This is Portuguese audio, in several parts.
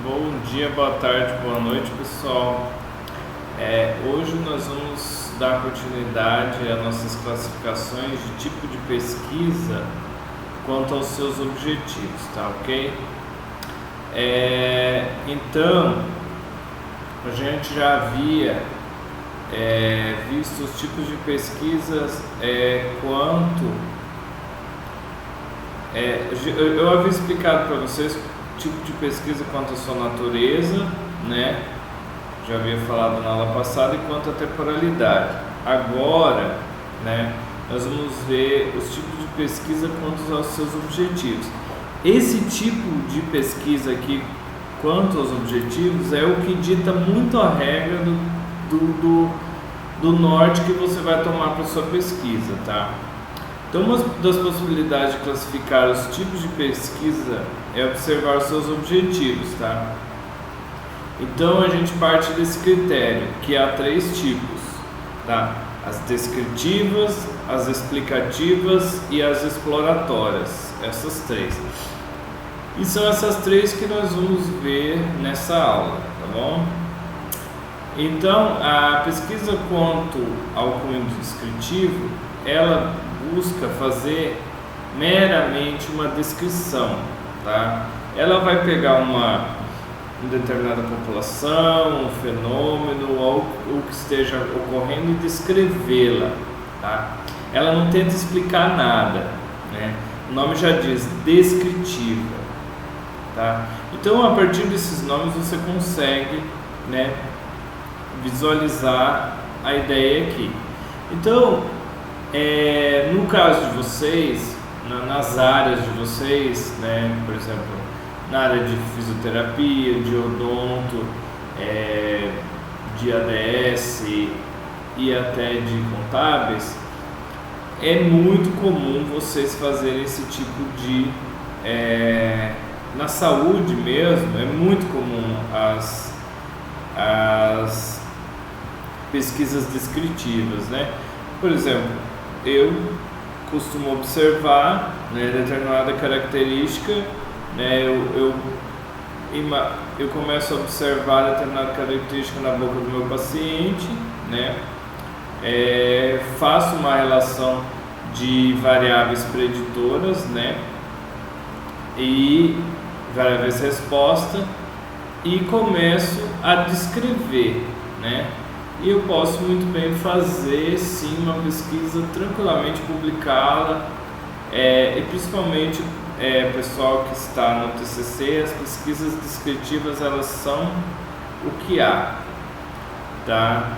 Bom dia, boa tarde, boa noite, pessoal. Hoje nós vamos dar continuidade às nossas classificações de tipo de pesquisa quanto aos seus objetivos, tá ok? Então, a gente já havia visto os tipos de pesquisas eu havia explicado para vocês o tipo de pesquisa quanto à sua natureza, né? Já havia falado na aula passada, e quanto à temporalidade. Agora, né, nós vamos ver os tipos de pesquisa quanto aos seus objetivos. Esse tipo de pesquisa aqui, quanto aos objetivos, é o que dita muito a regra do norte que você vai tomar para sua pesquisa, tá? Então, uma das possibilidades de classificar os tipos de pesquisa é observar os seus objetivos, tá? Então, a gente parte desse critério, que há 3 tipos, tá? As descritivas, as explicativas e as exploratórias, essas 3. E são essas 3 que nós vamos ver nessa aula, tá bom? Então, a pesquisa quanto ao cunho descritivo, ela busca fazer meramente uma descrição, tá? Ela vai pegar uma determinada população, um fenômeno ou o que esteja ocorrendo e descrevê-la, tá? Ela não tenta explicar nada, né? O nome já diz descritiva, tá? Então, a partir desses nomes você consegue, né, visualizar a ideia aqui. Então, no caso de vocês, nas áreas de vocês, né, por exemplo, na área de fisioterapia, de odonto, de ADS e até de contábeis, é muito comum vocês fazerem esse tipo de... na saúde mesmo, é muito comum as pesquisas descritivas, né? Por exemplo, eu costumo observar, né, determinada característica, né, eu começo a observar determinada característica na boca do meu paciente, né, faço uma relação de variáveis preditoras, né, e variáveis resposta, e começo a descrever, né. E eu posso muito bem fazer sim uma pesquisa, tranquilamente publicá-la, e principalmente pessoal que está no TCC, as pesquisas descritivas, elas são o que há, tá?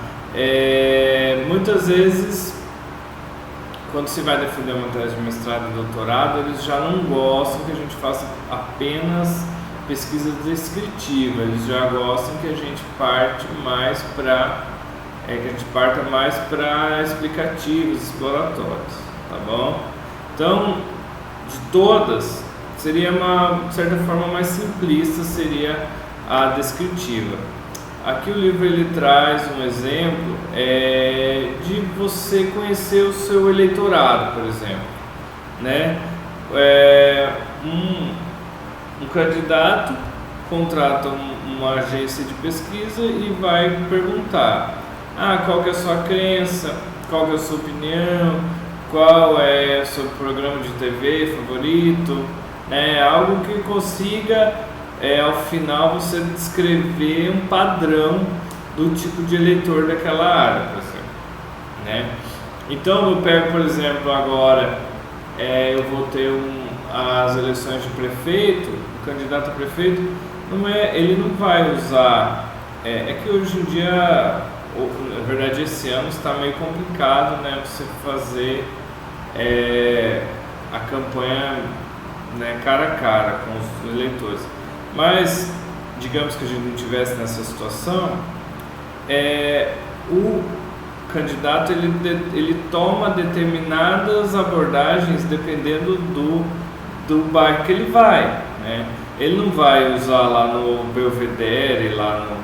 Muitas vezes, quando se vai defender uma tese de mestrado e doutorado, eles já não gostam que a gente faça apenas pesquisa descritiva, eles já gostam que a gente parta mais para explicativos, exploratórios, tá bom? Então, de todas, seria de certa forma mais simplista, seria a descritiva. Aqui o livro ele traz um exemplo de você conhecer o seu eleitorado, por exemplo, né? Um candidato contrata uma agência de pesquisa e vai perguntar: qual que é a sua crença, qual que é a sua opinião, qual é o seu programa de TV favorito, né? Algo que consiga, ao final, você descrever um padrão do tipo de eleitor daquela área, por exemplo, né? Então, eu pego, por exemplo, agora, eu vou ter as eleições de prefeito, o candidato a prefeito, ele não vai usar, que hoje em dia, na verdade esse ano está meio complicado, né, você fazer a campanha, né, cara a cara com os eleitores, mas digamos que a gente não tivesse nessa situação, o candidato ele toma determinadas abordagens dependendo do bairro que ele vai, né? Ele não vai usar lá no Belvedere, lá no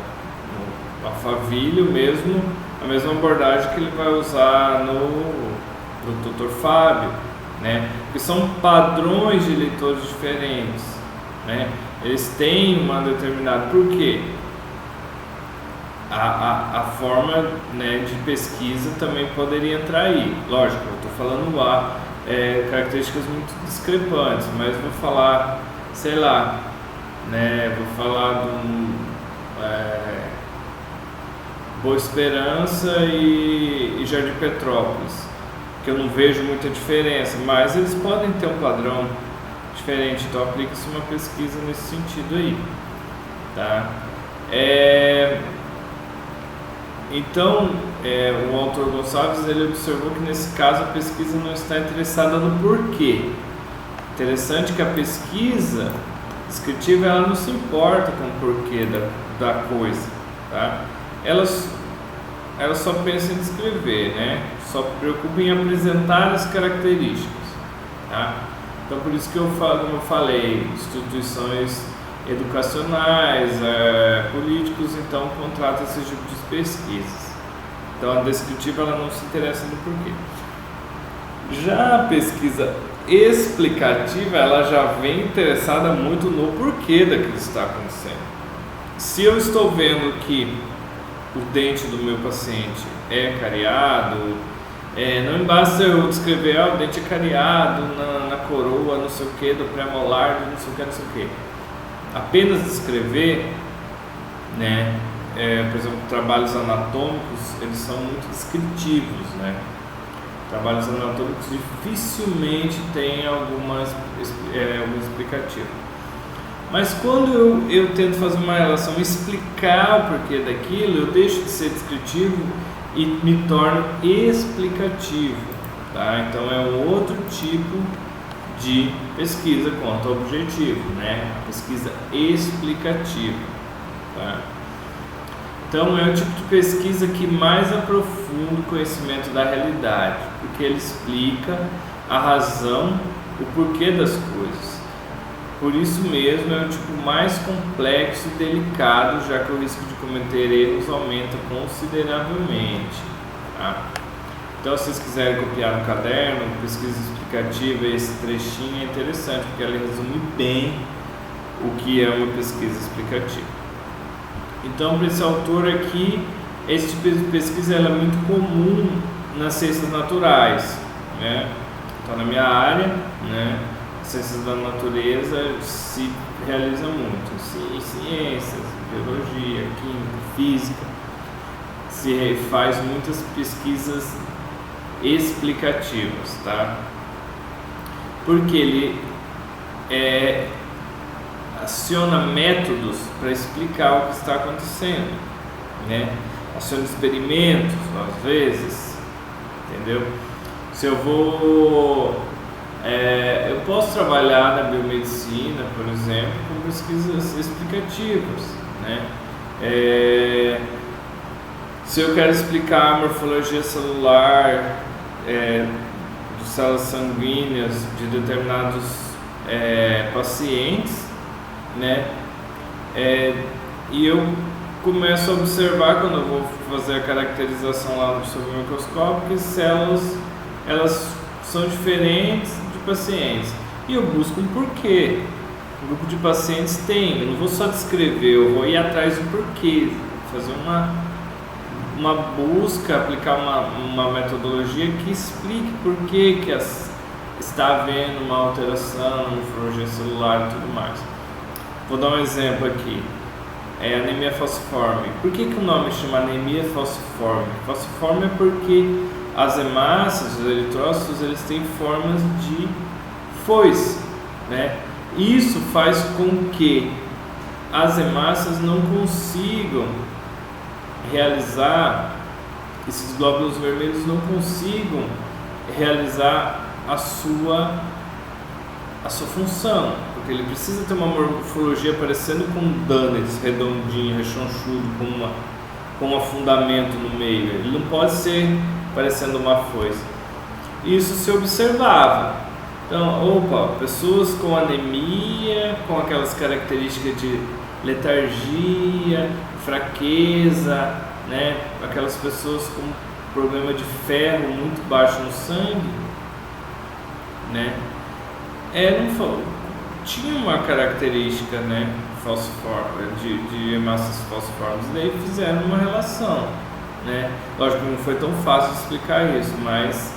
Alphaville mesmo, a mesma abordagem que ele vai usar no Dr. Fábio, né? Porque são padrões de eleitores diferentes, né? Eles têm uma determinada... Por quê? A forma, né, de pesquisa também poderia entrar aí. Lógico, eu estou falando lá características muito discrepantes, mas vou falar, sei lá, né, vou falar do Boa Esperança e Jardim Petrópolis, que eu não vejo muita diferença, mas eles podem ter um padrão diferente, então aplica-se uma pesquisa nesse sentido aí, tá? Então, o autor Gonçalves, ele observou que nesse caso a pesquisa não está interessada no porquê. Interessante que a pesquisa descritiva, ela não se importa com o porquê da coisa, tá? Ela só pensa em descrever, né? Só se preocupa em apresentar as características, tá? Então, por isso que como eu falei, instituições educacionais, políticos, então contratam esse tipo de pesquisas. Então, a descritiva, ela não se interessa no porquê. Já a pesquisa explicativa, ela já vem interessada muito no porquê daquilo que está acontecendo. Se eu estou vendo que o dente do meu paciente é cariado, não basta eu descrever, o dente é cariado na coroa, não sei o que, do pré-molar, não sei o que, não sei o que. Apenas descrever, né, por exemplo, trabalhos anatômicos, eles são muito descritivos, né? Trabalhos anatômicos dificilmente têm algum explicativo. Mas quando eu tento fazer uma relação, explicar o porquê daquilo, eu deixo de ser descritivo e me torno explicativo, tá? Então é um outro tipo de pesquisa quanto ao objetivo, né? Pesquisa explicativa, tá? Então é o tipo de pesquisa que mais aprofunda o conhecimento da realidade, porque ele explica a razão, o porquê das coisas. Por isso mesmo é o tipo mais complexo e delicado, já que o risco de cometer erros aumenta consideravelmente, tá? Então, se vocês quiserem copiar no caderno, pesquisa explicativa, esse trechinho é interessante, porque ela resume bem o que é uma pesquisa explicativa. Então, para esse autor aqui, esse tipo de pesquisa ela é muito comum nas ciências naturais, né? Então, na minha área, né, ciências da natureza se realiza muito. Ciências, biologia, química, física, se faz muitas pesquisas explicativas, tá? Porque ele aciona métodos para explicar o que está acontecendo, né? Aciona experimentos, às vezes, entendeu? Se eu vou... eu posso trabalhar na biomedicina, por exemplo, com pesquisas explicativas, né? Se eu quero explicar a morfologia celular de células sanguíneas de determinados pacientes, né? E eu começo a observar, quando eu vou fazer a caracterização lá sob o microscópio, que as células, elas são diferentes de pacientes, e eu busco um porquê. O grupo de pacientes tem, eu não vou só descrever, eu vou ir atrás do porquê, fazer uma busca, aplicar uma metodologia que explique por que está havendo uma alteração na morfologia celular e tudo mais. Vou dar um exemplo aqui, anemia falciforme. Por que o nome chama anemia falciforme? Falciforme é porque as hemácias, os eritrócitos, eles têm formas de foice, né? Isso faz com que as hemácias não consigam realizar, esses glóbulos vermelhos não consigam realizar a sua função, porque ele precisa ter uma morfologia parecendo com um Danets, redondinho, rechonchudo, com um afundamento no meio. Ele não pode ser parecendo uma foice. Isso se observava. Então, pessoas com anemia, com aquelas características de letargia, fraqueza, né? Aquelas pessoas com problema de ferro muito baixo no sangue, né? tinha uma característica, né, de hemácias falciformes, e daí fizeram uma relação, né? Lógico que não foi tão fácil de explicar isso, mas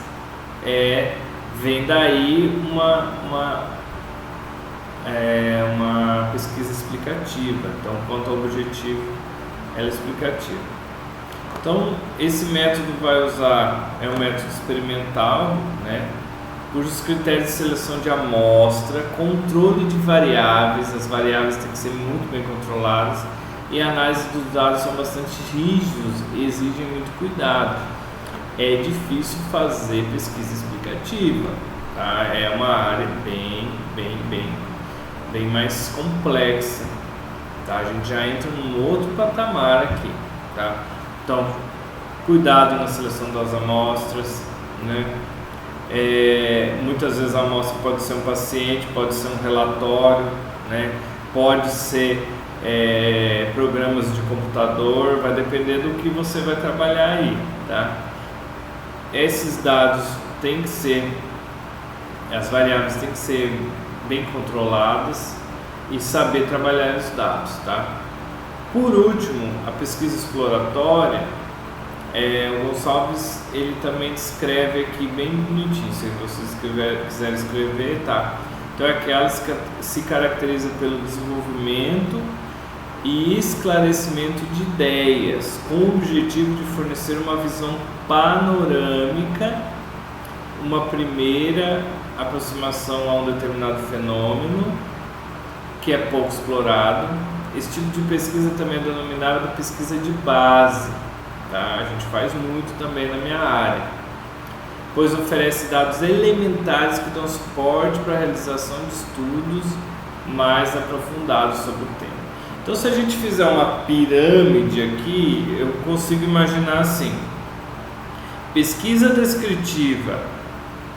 vem daí uma pesquisa explicativa. Então, quanto ao objetivo, ela é explicativa. Então, esse método vai usar, é um método experimental, né, cujos critérios de seleção de amostra, controle de variáveis, as variáveis têm que ser muito bem controladas, e a análise dos dados são bastante rígidos e exigem muito cuidado. É difícil fazer pesquisa explicativa, tá? É uma área bem mais complexa, tá? A gente já entra num outro patamar aqui, tá? Então, cuidado na seleção das amostras, né? Muitas vezes a amostra pode ser um paciente, pode ser um relatório, né? Pode ser programas de computador, vai depender do que você vai trabalhar aí, tá? Esses dados têm que ser, as variáveis têm que ser bem controladas e saber trabalhar os dados, tá? Por último, a pesquisa exploratória, o Gonçalves ele também descreve aqui bem bonitinho, se vocês quiserem escrever, tá? Então é aquelas que se caracteriza pelo desenvolvimento e esclarecimento de ideias, com o objetivo de fornecer uma visão panorâmica, uma primeira aproximação a um determinado fenômeno que é pouco explorado. Esse tipo de pesquisa também é denominada de pesquisa de base, tá? A gente faz muito também na minha área, pois oferece dados elementares que dão suporte para a realização de estudos mais aprofundados sobre o tema. Então, se a gente fizer uma pirâmide aqui, eu consigo imaginar assim: pesquisa descritiva,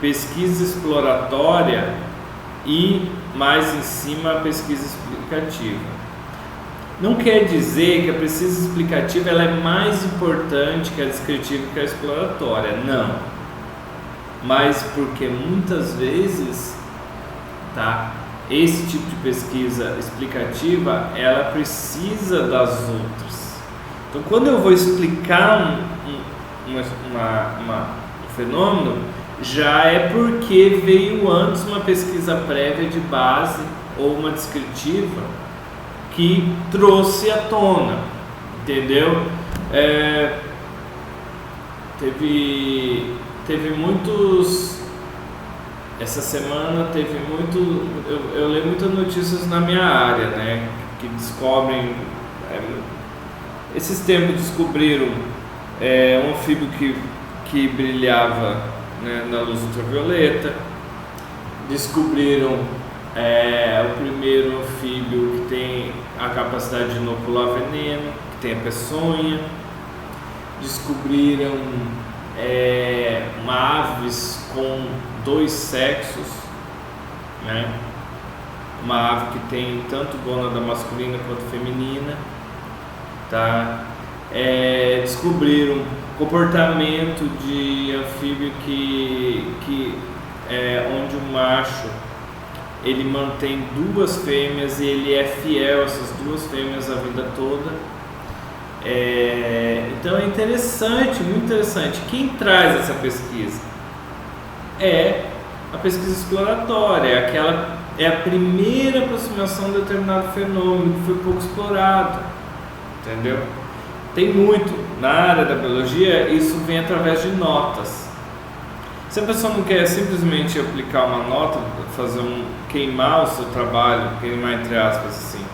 pesquisa exploratória e mais em cima a pesquisa explicativa. Não quer dizer que a pesquisa explicativa ela é mais importante que a descritiva e que a exploratória, não. Mas porque muitas vezes, tá, esse tipo de pesquisa explicativa ela precisa das outras. Então, quando eu vou explicar um fenômeno, já é porque veio antes uma pesquisa prévia de base ou uma descritiva que trouxe à tona, entendeu? Teve muitos, essa semana teve muito, eu leio muitas notícias na minha área, né, que descobrem, esses tempos descobriram um anfíbio que brilhava, né, na luz ultravioleta, descobriram o primeiro anfíbio que tem a capacidade de inocular veneno, que tem a peçonha, descobriram aves com 2 sexos, né? Uma ave que tem tanto gônada masculina quanto feminina, tá? Descobriram comportamento de anfíbio onde o macho ele mantém 2 fêmeas e ele é fiel a essas 2 fêmeas a vida toda. Então é interessante, muito interessante. Quem traz essa pesquisa é a pesquisa exploratória, é a primeira aproximação de determinado fenômeno que foi pouco explorado, entendeu? Tem muito na área da biologia, isso vem através de notas. Se a pessoa não quer simplesmente aplicar uma nota, queimar o seu trabalho, queimar entre aspas assim,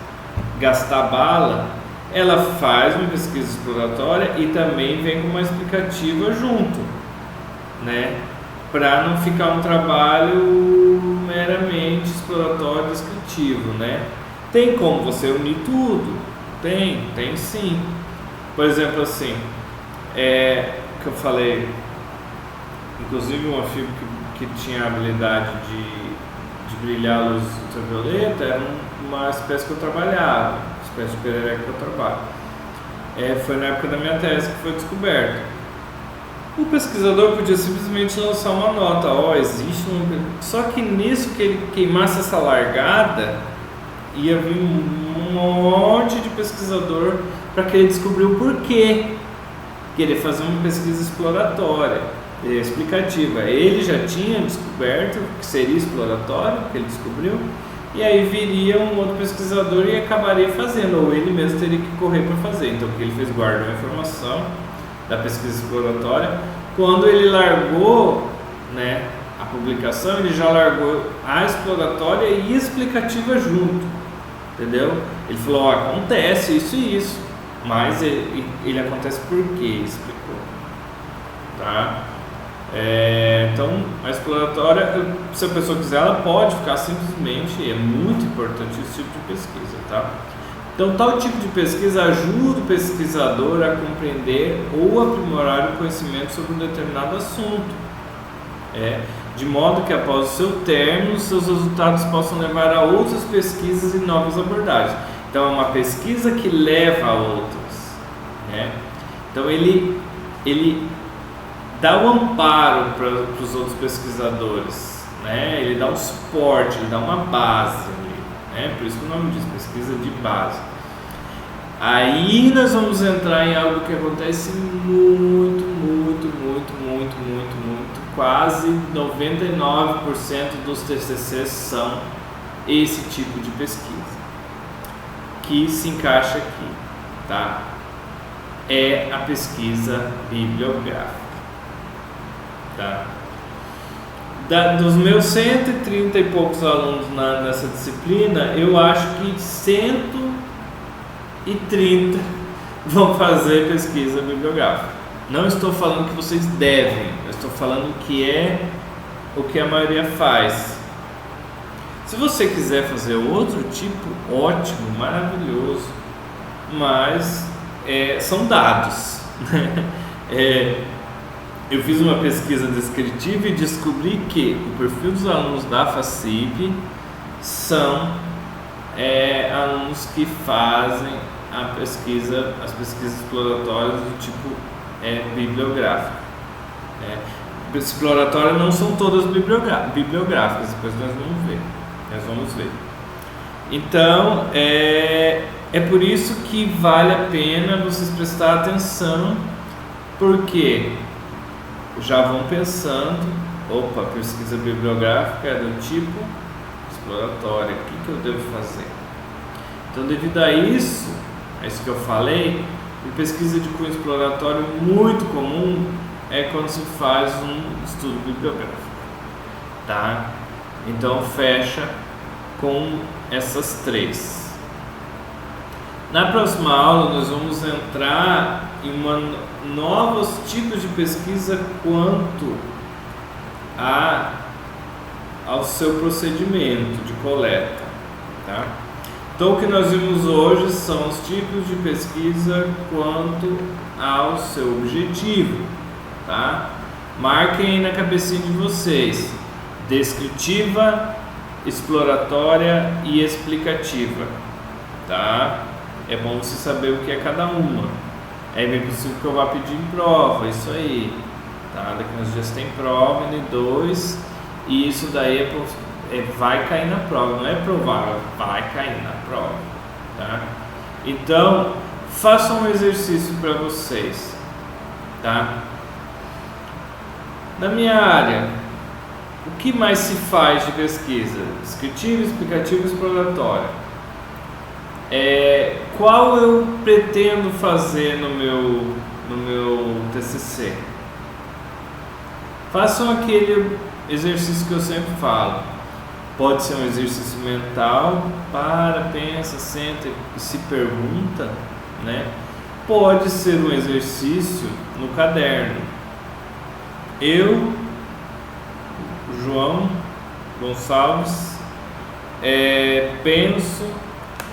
gastar bala, ela faz uma pesquisa exploratória e também vem com uma explicativa junto, né? Para não ficar um trabalho meramente exploratório e descritivo, né? Tem como você unir tudo? Tem sim. Por exemplo, assim, que eu falei, inclusive um anfíbio que tinha a habilidade de brilhar a luz ultravioleta era uma espécie que eu trabalhava, espécie de perereca que eu trabalho. Foi na época da minha tese que foi descoberto. O pesquisador podia simplesmente lançar uma nota, existe um... Só que nisso que ele queimasse essa largada, ia vir um monte de pesquisador para querer descobrir o porquê, querer fazer uma pesquisa exploratória, explicativa. Ele já tinha descoberto que seria exploratório, que ele descobriu, e aí viria um outro pesquisador e acabaria fazendo, ou ele mesmo teria que correr para fazer. Então o que ele fez? Guardou a informação da pesquisa exploratória. Quando ele largou, né, a publicação, ele já largou a exploratória e explicativa junto, entendeu? Ele falou, acontece isso e isso, mas ele acontece por quê? Explicou, tá? Então a exploratória, se a pessoa quiser, ela pode ficar simplesmente, é muito importante esse tipo de pesquisa, tá? Então tal tipo de pesquisa ajuda o pesquisador a compreender ou aprimorar o conhecimento sobre um determinado assunto, de modo que após o seu término, seus resultados possam levar a outras pesquisas e novas abordagens. Então é uma pesquisa que leva a outras, né? Então ele dá o amparo para os outros pesquisadores, né? Ele dá um suporte, ele dá uma base ali, né? Por isso que o nome diz pesquisa de base. Aí nós vamos entrar em algo que acontece muito, quase 99% dos TCCs são esse tipo de pesquisa, que se encaixa aqui, tá? É a pesquisa bibliográfica, tá? Dos meus 130 e poucos alunos nessa disciplina, eu acho que 130 vão fazer pesquisa bibliográfica. Não estou falando que vocês devem, eu estou falando que é o que a maioria faz. Se você quiser fazer outro tipo, ótimo, maravilhoso, mas são dados. Eu fiz uma pesquisa descritiva e descobri que o perfil dos alunos da FACIP são alunos que fazem as pesquisas exploratórias do tipo bibliográfico. Exploratórias não são todas bibliográficas, depois nós vamos ver. Então, é por isso que vale a pena vocês prestar atenção, porque já vão pensando, pesquisa bibliográfica é do tipo exploratória, o que eu devo fazer? Então, devido a isso que eu falei, e pesquisa de cunho exploratório muito comum é quando se faz um estudo bibliográfico, tá? Então fecha com essas três. Na próxima aula nós vamos entrar em novos tipos de pesquisa quanto ao seu procedimento de coleta, tá? Então, o que nós vimos hoje são os tipos de pesquisa quanto ao seu objetivo, tá? Marquem aí na cabecinha de vocês: descritiva, exploratória e explicativa, tá? É bom você saber o que é cada uma. É bem possível que eu vá pedir em prova, isso aí, tá? Daqui uns dias tem prova, N2, e isso daí vai cair na prova, não é provável, vai cair na prova, tá? Então, façam um exercício para vocês, tá? Na minha área, o que mais se faz de pesquisa? Descritiva, explicativa e exploratória. Qual eu pretendo fazer no meu TCC? Façam aquele exercício que eu sempre falo. Pode ser um exercício mental, pensa, senta e se pergunta, né? Pode ser um exercício no caderno. Eu, João Gonçalves, penso,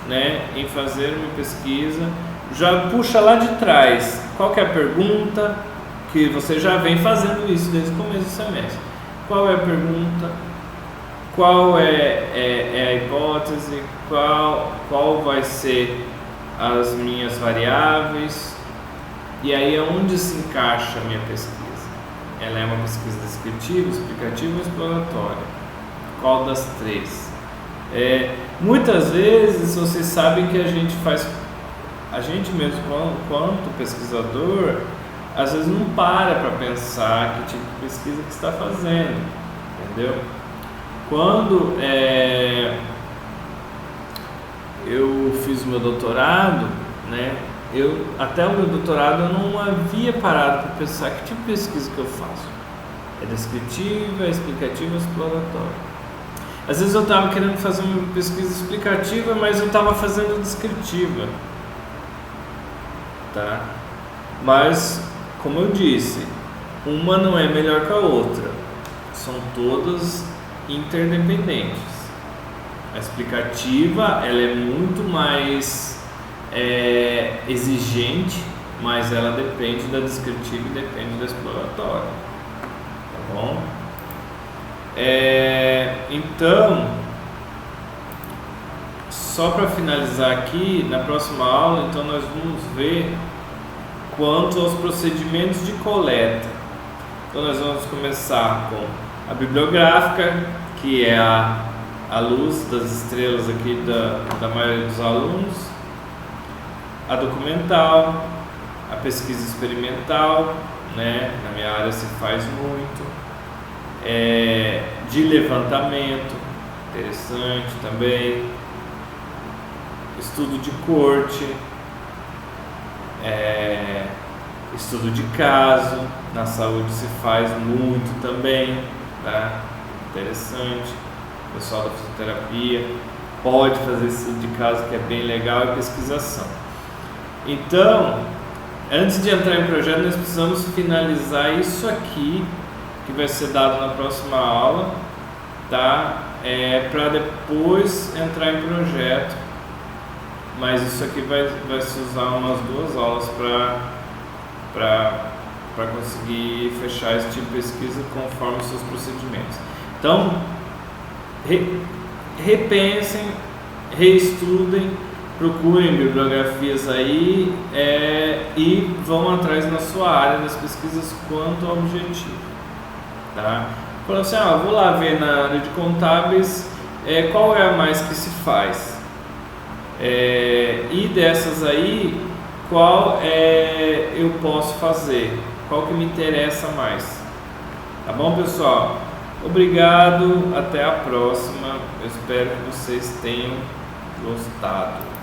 né, em fazer uma pesquisa. Já puxa lá de trás. Qual que é a pergunta? Que você já vem fazendo isso desde o começo do semestre. Qual é a pergunta? Qual é a hipótese, qual vai ser as minhas variáveis, e aí é onde se encaixa a minha pesquisa, ela é uma pesquisa descritiva, explicativa ou exploratória? Qual das três? Muitas vezes vocês sabem que a gente mesmo, quanto pesquisador, às vezes não para pensar que tipo de pesquisa que está fazendo, entendeu? Quando eu fiz o meu doutorado, né? Até o meu doutorado eu não havia parado para pensar que tipo de pesquisa que eu faço. É descritiva, é explicativa ou exploratória? Às vezes eu estava querendo fazer uma pesquisa explicativa, mas eu estava fazendo descritiva, tá? Mas, como eu disse, uma não é melhor que a outra, são todas interdependentes. A explicativa, ela é muito mais exigente, mas ela depende da descritiva e depende da exploratória, tá bom? Então, só para finalizar aqui, na próxima aula, então nós vamos ver quanto aos procedimentos de coleta. Então nós vamos começar com a bibliográfica, que é a luz das estrelas aqui da maioria dos alunos, a documental, a pesquisa experimental, né? Na minha área se faz muito, de levantamento, interessante também, estudo de corte, estudo de caso, na saúde se faz muito também, tá? Interessante, o pessoal da fisioterapia pode fazer estudo de caso, que é bem legal, e pesquisação. Então, antes de entrar em projeto, nós precisamos finalizar isso aqui, que vai ser dado na próxima aula, tá? Para depois entrar em projeto, mas isso aqui vai se usar umas 2 aulas para conseguir fechar esse tipo de pesquisa conforme os seus procedimentos. Então, repensem, reestudem, procurem bibliografias aí e vão atrás na sua área das pesquisas quanto ao objetivo, tá? Falando assim, vou lá ver na área de contábeis qual é a mais que se faz, e dessas aí, qual eu posso fazer, qual que me interessa mais, tá bom, pessoal? Obrigado, até a próxima, eu espero que vocês tenham gostado.